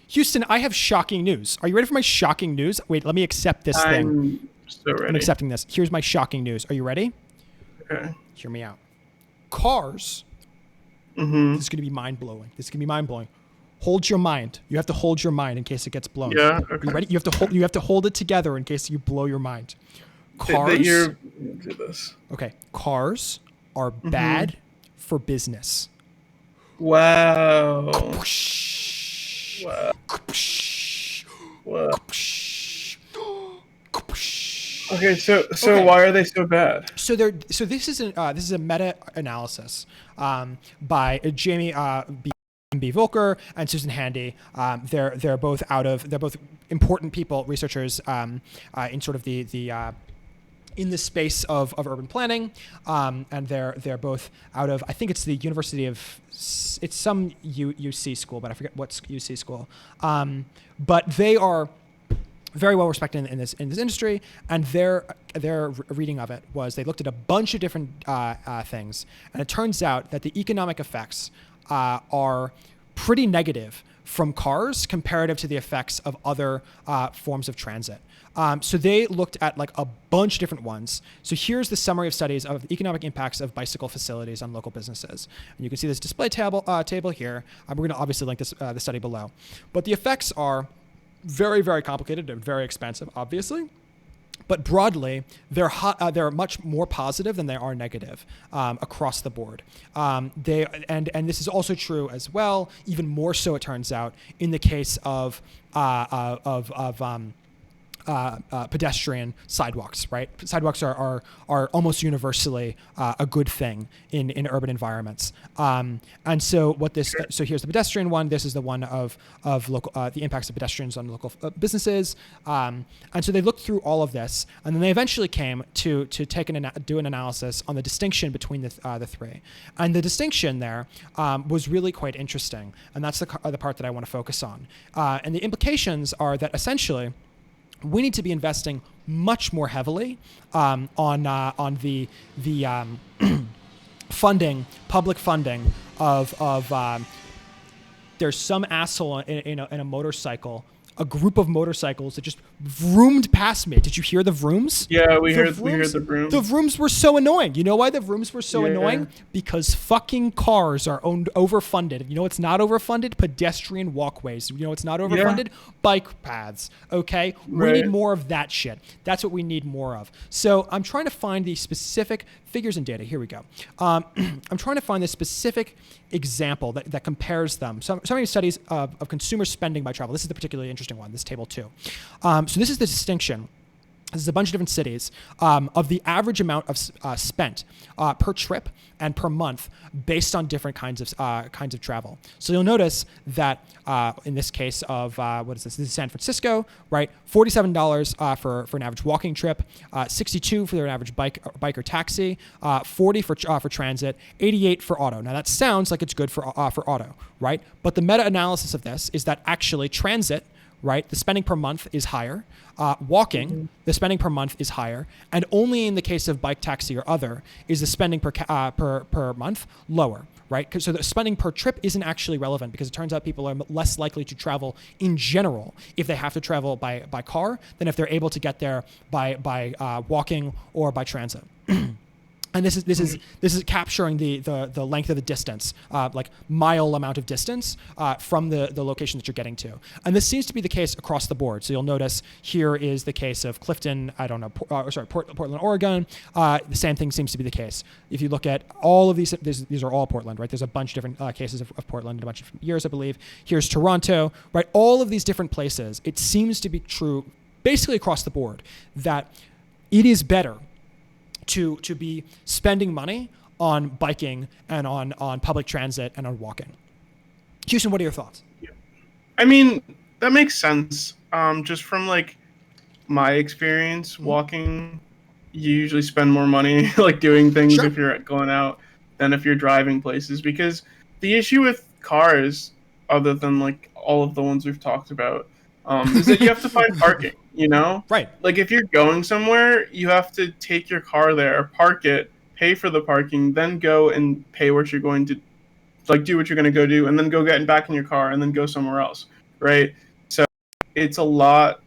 Houston, I have shocking news. Are you ready for my shocking news? Wait, let me accept this thing. I'm so ready. I'm accepting this. Here's my shocking news. Are you ready? Okay. Hear me out. Cars. Mm-hmm. This is going to be mind-blowing. Hold your mind. You have to hold your mind in case it gets blown. Yeah. Are Okay. you ready? You have to hold it together in case you blow your mind. Cars. That you're into this. Okay. Cars are Mm-hmm. bad for business. Wow. Wow. Wow. Okay, so Okay. why are they so bad? So this is a meta analysis by Jamie B. Volker and Susan Handy. They're both important people, researchers in sort of the in the space of urban planning, and they're both out of, I think it's the University of, it's some UC school, but I forget what's UC school. But they are very well respected in this industry, and their reading of it was they looked at a bunch of different things, and it turns out that the economic effects are pretty negative from cars comparative to the effects of other forms of transit. So they looked at like a bunch of different ones. So here's the summary of studies of the economic impacts of bicycle facilities on local businesses. And you can see this display table here. We're going to obviously link this the study below. But the effects are very, very complicated and very expensive, obviously. But broadly, they're much more positive than they are negative across the board. And this is also true as well, even more so it turns out, in the case of pedestrian sidewalks, right? Sidewalks are almost universally a good thing in urban environments. And so so here's the pedestrian one. This is the one of local the impacts of pedestrians on local businesses. And so they looked through all of this, and then they eventually came to do an analysis on the distinction between the three. And the distinction there was really quite interesting, and that's the part that I want to focus on. And the implications are that essentially, we need to be investing much more heavily on the public funding of there's some asshole in a motorcycle, a group of motorcycles that just vroomed past me. Did you hear the vrooms? Yeah, we heard the vrooms. The vrooms were so annoying. You know why the vrooms were so annoying? Because fucking cars are overfunded. You know what's not overfunded? Pedestrian walkways. You know what's not overfunded? Bike paths. Okay? We need more of that shit. That's what we need more of. So I'm trying to find the specific figures and data. Here we go. I'm trying to find the specific example that compares them. So many studies of consumer spending by travel. This is the particularly interesting one, this table 2. So this is the distinction. This is a bunch of different cities of the average amount of spent per trip and per month based on different kinds of travel. So you'll notice that in this case of what is this? This is San Francisco, right? $47 for an average walking trip, $62 for an average bike or taxi, $40 for transit, $88 for auto. Now that sounds like it's good for auto, right? But the meta-analysis of this is that actually transit, right, the spending per month is higher. Walking, the spending per month is higher, and only in the case of bike, taxi, or other is the spending per month lower, right? So the spending per trip isn't actually relevant because it turns out people are less likely to travel in general if they have to travel by car than if they're able to get there by walking or by transit. And this is capturing the length of the distance, like mile amount of distance from the location that you're getting to. And this seems to be the case across the board. So you'll notice here is the case of Clifton, Portland, Oregon. The same thing seems to be the case. If you look at all of these are all Portland, right? There's a bunch of different cases of Portland in a bunch of years, I believe. Here's Toronto, right? All of these different places, it seems to be true basically across the board that it is better to be spending money on biking and on public transit and on walking. Houston, what are your thoughts? I mean, that makes sense. Just from like my experience walking, you usually spend more money like doing things if you're going out than if you're driving places, because the issue with cars, other than like all of the ones we've talked about, is that you have to find parking, you know? Right. Like if you're going somewhere, you have to take your car there, park it, pay for the parking, then go and pay what you're going to, like do what you're going to go do, and then go get back in your car and then go somewhere else. right? So it's a lot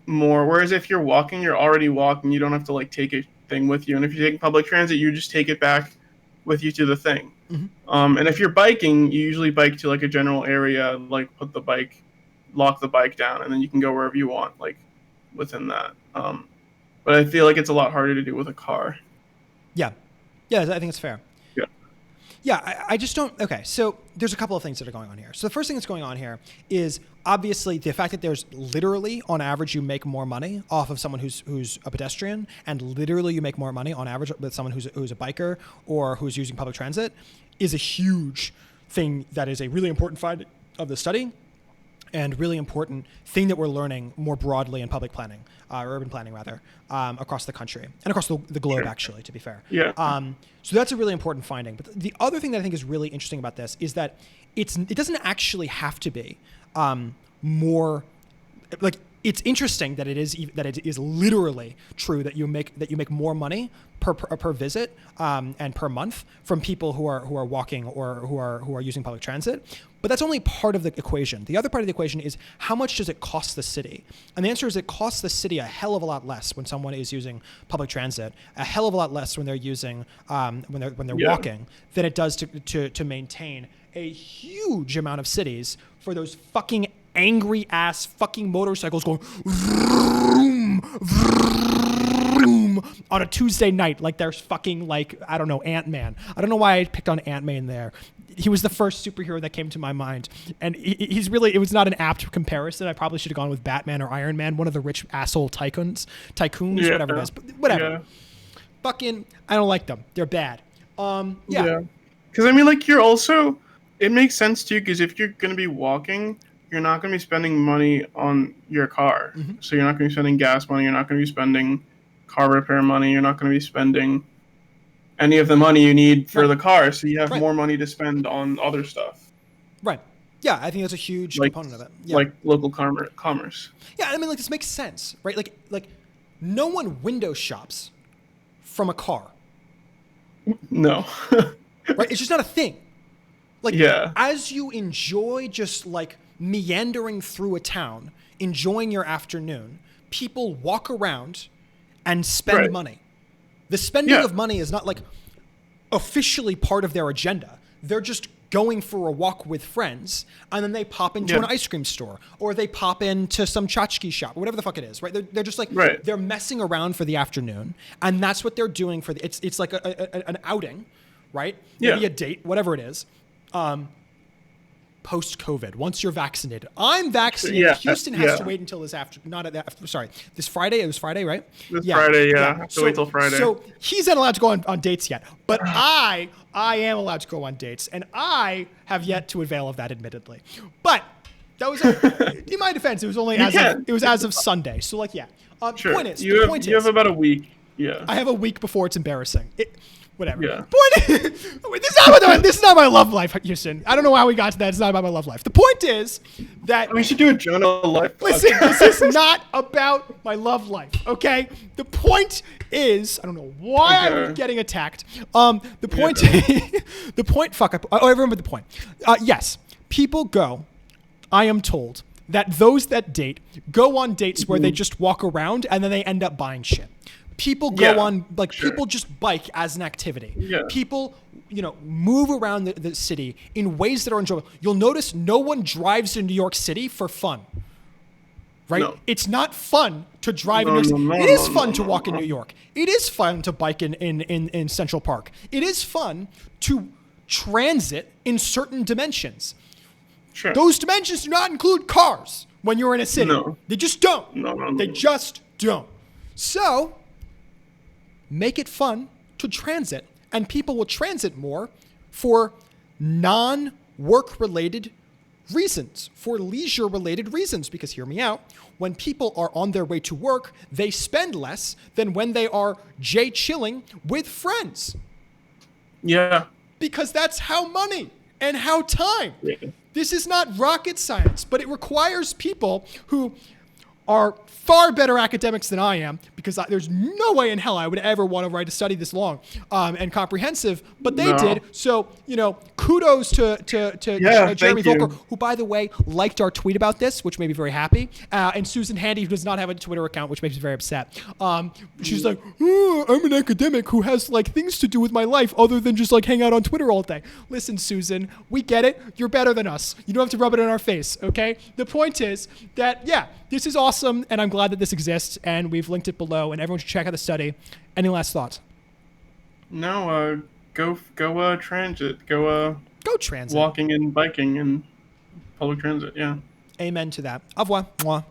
more. Whereas if you're walking, you're already walking. You don't have to like take a thing with you. And if you're taking public transit, you just take it back with you to the thing. And if you're biking, you usually bike to like a general area, like lock the bike down, and then you can go wherever you want, like within that. But I feel like it's a lot harder to do with a car. Yeah. Yeah, I think it's fair. Yeah. Yeah, I just don't. Okay, so there's a couple of things that are going on here. So the first thing that's going on here is obviously the fact that there's literally, on average, you make more money off of someone who's a pedestrian, and literally you make more money on average with someone who's a biker or who's using public transit, is a huge thing that is a really important finding of the study, and really important thing that we're learning more broadly in public planning, or urban planning rather, across the country and across the globe, actually, to be fair. Yeah. So that's a really important finding. But the other thing that I think is really interesting about this is that it doesn't actually have to be more like. It's interesting that it is literally true that you make more money per visit and per month from people who are walking or who are using public transit. But that's only part of the equation. The other part of the equation is how much does it cost the city? And the answer is it costs the city a hell of a lot less when someone is using public transit, a hell of a lot less when they're using when they're walking than it does to maintain a huge amount of cities for those fucking angry ass fucking motorcycles going vroom, vroom, on a Tuesday night like there's fucking like, I don't know, Ant-Man. I don't know why I picked on Ant-Man there. He was the first superhero that came to my mind. And he's really, it was not an apt comparison. I probably should have gone with Batman or Iron Man, one of the rich asshole tycoons, whatever it is. But whatever. Yeah. Fucking, I don't like them. They're bad. Yeah. Because I mean, like, you're also, it makes sense too, because if you're going to be walking, you're not going to be spending money on your car. Mm-hmm. So you're not going to be spending gas money. You're not going to be spending car repair money. You're not going to be spending any of the money you need for the car. So you have more money to spend on other stuff. Right. Yeah, I think that's a huge component of it. Yeah. Like local commerce. Yeah, I mean, like, this makes sense, right? Like no one window shops from a car. No. Right? It's just not a thing. Like, as you enjoy just like meandering through a town, enjoying your afternoon, people walk around and spend money. The spending of money is not like officially part of their agenda. They're just going for a walk with friends, and then they pop into an ice cream store, or they pop into some tchotchke shop, or whatever the fuck it is, right? They're just like, they're messing around for the afternoon, and that's what they're doing for it's like an outing, right? Maybe a date, whatever it is. Post-COVID, once you're vaccinated. I'm vaccinated. Houston has to wait until this this Friday. It was Friday, right? This Friday, have to wait till Friday. So he's not allowed to go on dates yet, but I am allowed to go on dates, and I have yet to avail of that, admittedly. But that was, in my defense, it was only as of Sunday. So like, sure. Point is, you have about a week. Yeah. I have a week before it's embarrassing. Whatever. Yeah. Point is, this is not my love life, Houston. I don't know how we got to that. It's not about my love life. The point is that we should do a Jonah life. Listen, this is not about my love life. Okay. The point is, I don't know why I'm getting attacked. The point. The point. Fuck. I remember the point. Yes, people go. I am told that those that date go on dates where they just walk around and then they end up buying shit. People go on, people just bike as an activity. Yeah. People, move around the city in ways that are enjoyable. You'll notice no one drives to New York City for fun, right? No. It's not fun to drive in New York City. It is fun to walk in New York. It is fun to bike in Central Park. It is fun to transit in certain dimensions. Sure. Those dimensions do not include cars when you're in a city. No. They just don't. No. They just don't. So make it fun to transit, and people will transit more for non-work-related reasons, for leisure-related reasons, because hear me out, when people are on their way to work, they spend less than when they are chilling with friends. Yeah. Because that's how money and how time. Yeah. This is not rocket science, but it requires people who are far better academics than I am, because there's no way in hell I would ever want to write a study this long and comprehensive, but they did. So, kudos to Jeremy Volker, who, by the way, liked our tweet about this, which made me very happy. And Susan Handy, who does not have a Twitter account, which makes me very upset. She's like, oh, I'm an academic who has like things to do with my life other than just like hang out on Twitter all day. Listen, Susan, we get it. You're better than us. You don't have to rub it in our face, okay? The point is that, yeah, this is awesome, and I'm glad that this exists, and we've linked it below, and everyone should check out the study. Any last thoughts? No, go transit. Go transit. Walking and biking and public transit, yeah. Amen to that. Au revoir. Mwah.